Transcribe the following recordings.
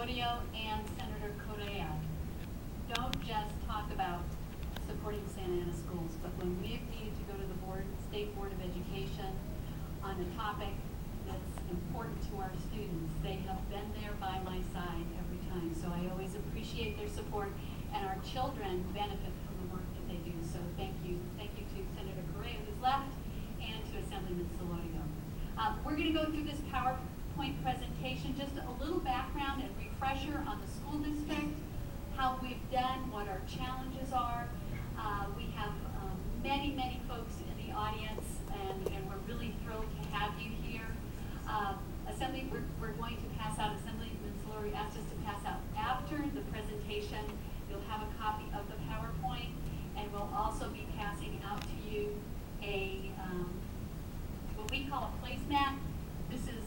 Solorio and Senator Correa don't just talk about supporting Santa Ana schools, but when we have needed to go to the State Board of Education on a topic that's important to our students, they have been there by my side every time. So I always appreciate their support, and our children benefit from the work that they do. So thank you to Senator Correa, who's left, and to Assemblyman Solorio. We're going to go through this PowerPoint presentation, just a little background and refresher on the school district, how we've done, what our challenges are. We have many folks in the audience, and we're really thrilled to have you here. We're going to pass out, Assemblyman Solorio asked us to pass out after the presentation. You'll have a copy of the PowerPoint, and we'll also be passing out to you a what we call a placemat. This is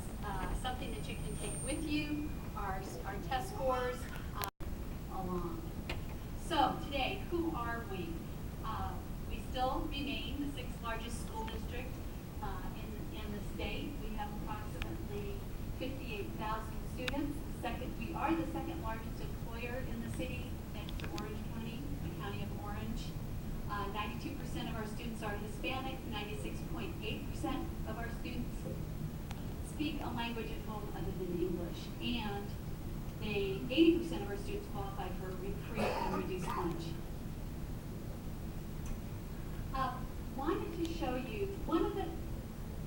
something that you can take with you, our test scores along. So today, who are we? We still remain the 6th largest school district in the state. We have approximately 58,000 students. We are the second largest employer in the city, thanks to Orange County, the county of Orange. 92% of our students are Hispanic. 96.8% of our students speak a language at home other than English, and 80% of our students qualify for free and reduced lunch. Wanted to show you one of the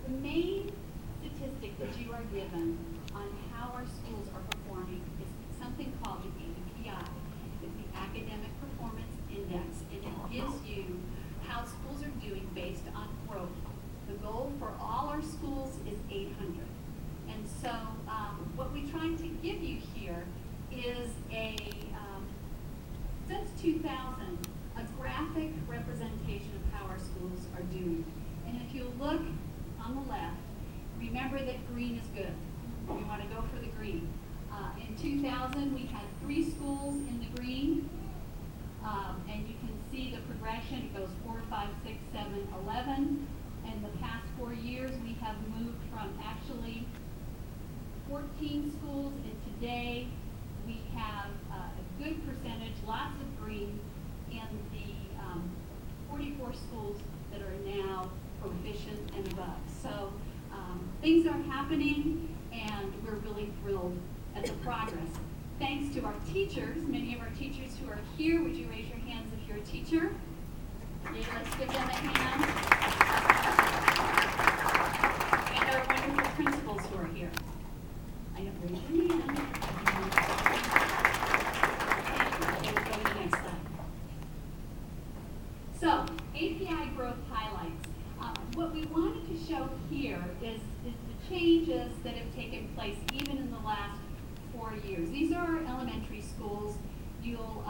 main statistics that you are given on how our schools are performing is something called the API. It's the Academic Performance Index, and it gives you how schools are doing based on growth. The goal for all our schools is 800. And so what we're trying to give you here is since 2000, a graphic representation of how our schools are doing. And if you look on the left, remember that green is good. You want to go for the green. In 2000, we had 3 schools in the green. And you can see the progression. It goes 4, 5, 6, 7, 11. In the past 4 years, we have moved from actually 14 schools, and today we have a good percentage, lots of green, in the 44 schools that are now proficient and above. So things are happening, and we're really thrilled at the progress. Thanks to our teachers, many of our teachers who are here. Would you raise your hands if you're a teacher? Yeah, let's give them a hand. And our wonderful principals who are here. I know, raise your hand. Okay, we'll go to the next slide. So, API growth highlights. What we wanted to show here is the changes that have taken place even in the last 4 years. These are our elementary schools. You'll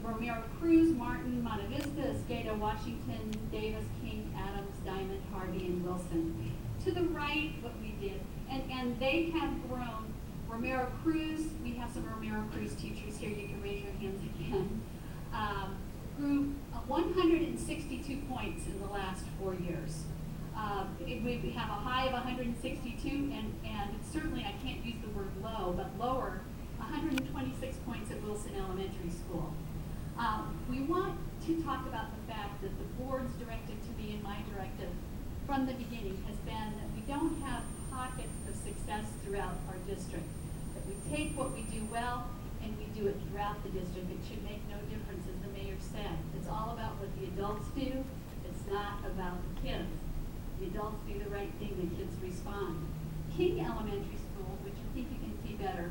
Romero Cruz, Martin, Monte Vista, Escada, Washington, Davis, King, Adams, Diamond, Harvey, and Wilson. To the right, what we did, and they have grown. Romero Cruz, we have some Romero Cruz teachers here. You can raise your hands again. Grew 162 points in the last 4 years. We have a high of 162, and certainly I can't use the word low, but lower, 126 points at Wilson Elementary School. We want to talk about the fact that the board's directive to me and my directive from the beginning has been that we don't have pockets of success throughout our district, that we take what we do well and we do it throughout the district. It should make no difference, as the mayor said. It's all about what the adults do. It's not about the kids. The adults do the right thing, the kids respond. King Elementary School, which I think you can see better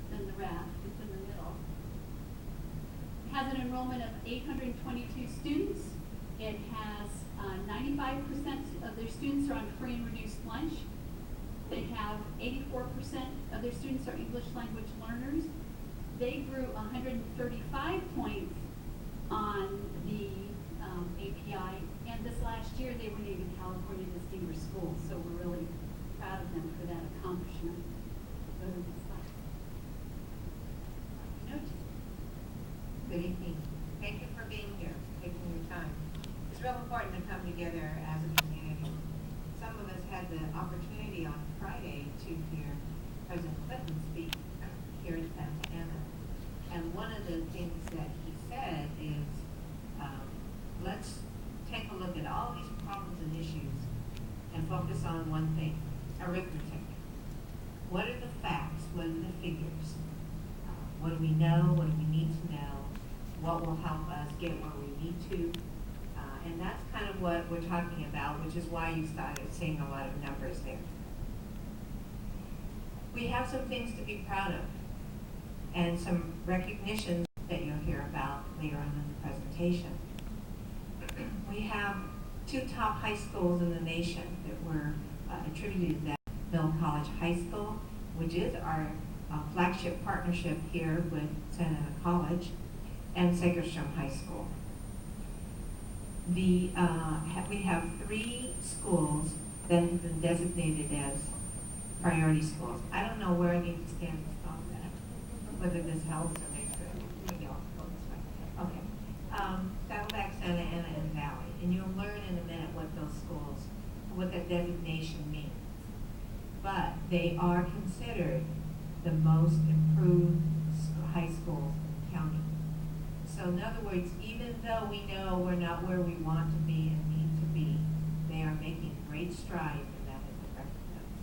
than the rest, it's in the middle, has an enrollment of 822 students. It has 95% of their students are on free and reduced lunch. They have 84% of their students are English language learners. They grew 135 points on the API, and this last year they were named California Distinguished School, so we're really proud of them for that accomplishment. Go to the next slide. Good evening. Thank you for being here, taking your time. It's real important to come together as a community. Some of us had the opportunity on Friday to hear President Clinton speak here in Santa Ana. And one of the things that he said is, let's take a look at all these problems and issues and focus on one thing, arithmetic. What are the facts? What are the figures? What do we know? What do we need to know? What will help us get where we need to? And that's kind of what we're talking about, which is why you started seeing a lot of numbers there. We have some things to be proud of and some recognition that you'll hear about later on in the presentation. We have 2 top high schools in the nation that were attributed to that. Mill College High School, which is our flagship partnership here with Santa Ana College, and Segerstrom High School. We have 3 schools that have been designated as priority schools. I don't know where I need to stand to stop that, whether this helps or makes it, maybe I'll go this way. Okay. Saddleback, Santa Ana, and Valley. And you'll learn in a minute what those schools, what that designation means. But they are considered the most improved high schools in the county. So in other words, even though we know we're not where we want to be and need to be, they are making great strides, and that has been recognized.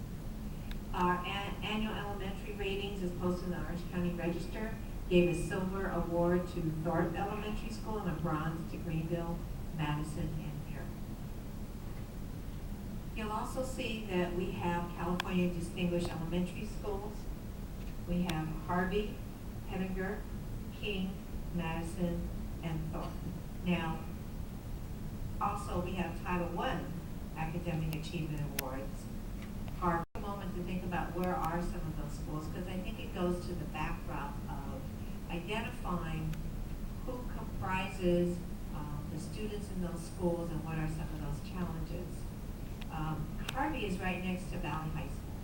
Our annual elementary ratings, as posted in the Orange County Register, gave a silver award to Thorpe Elementary School and a bronze to Greenville, Madison, and Pierre. You'll also see that we have California Distinguished Elementary Schools. We have Harvey, Henniger, King, Madison, and Thorpe. Now, also we have Title I Academic Achievement Awards. Harvey, a moment to think about where are some of those schools, because I think it goes to the backdrop of identifying who comprises the students in those schools and what are some of those challenges. Harvey is right next to Valley High School.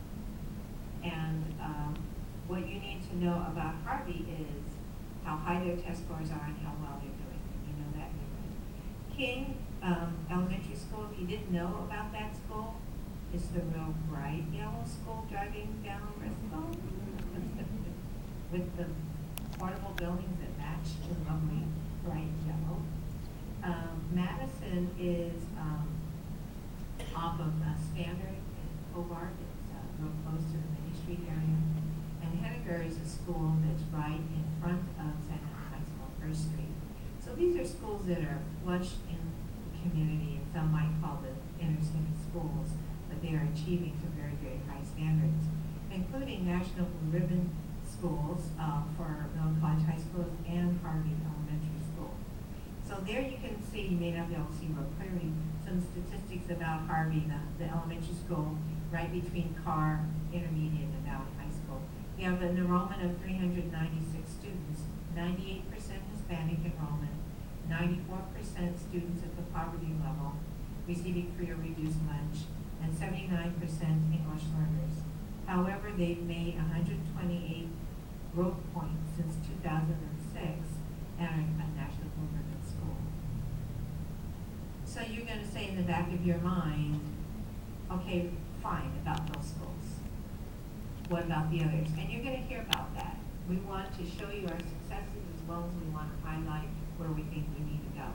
And what you need to know about Harvey is how high their test scores are and how well they're doing. You know that. King Elementary School, if you didn't know about that school, it's the real bright yellow school driving down Russo with the portable buildings that match the lovely bright yellow. Madison is off of Standard and Hobart. It's real close to the Main Street area. And Henniger is a school that's right in front of Santa Ana High School, First Street. So these are schools that are flush in the community, and some might call them inner city schools, but they are achieving to very, very high standards, including National Blue Ribbon schools for Mill College High Schools and Harvey Elementary School. So there you can see, you may not be able to see real clearly, some statistics about Harvey, the elementary school, right between Carr, Intermediate, and Valley High School. We have an enrollment of 396 students, 98% Hispanic enrollment, 94% students at the poverty level, receiving free or reduced lunch, and 79% English learners. However, they've made 128 growth points since 2006 and are a national Blue Ribbon school. So you're going to say in the back of your mind, okay, fine, about those schools. What about the others? And you're going to hear about that. We want to show you our successes as well as we want to highlight where we think we need to go.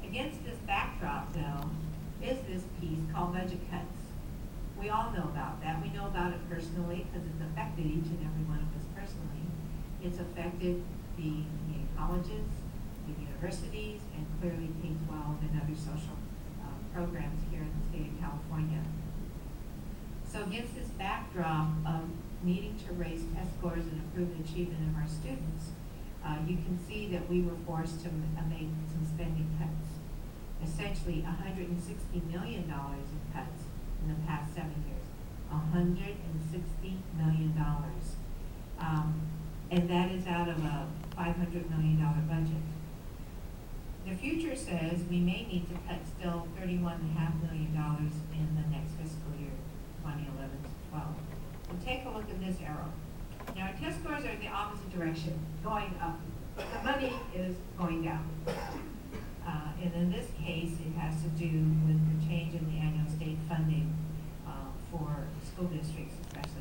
Against this backdrop, though, is this piece called budget cuts. We all know about that. We know about it personally because it's affected each and every one of us personally. It's affected the colleges, the universities, and clearly K-12 and other social programs here in the state of California. So against this backdrop of needing to raise test scores and improve the achievement of our students, you can see that we were forced to make some spending cuts. Essentially, $160 million in cuts in the past 7 years. $160 million. And that is out of a $500 million budget. The future says we may need to cut still $31.5 million in the next fiscal year, 2011 to 12. So take a look at this arrow. Now, our test scores are in the opposite direction, going up. The money is going down. And in this case, it has to do with the change in the annual state funding for school districts, especially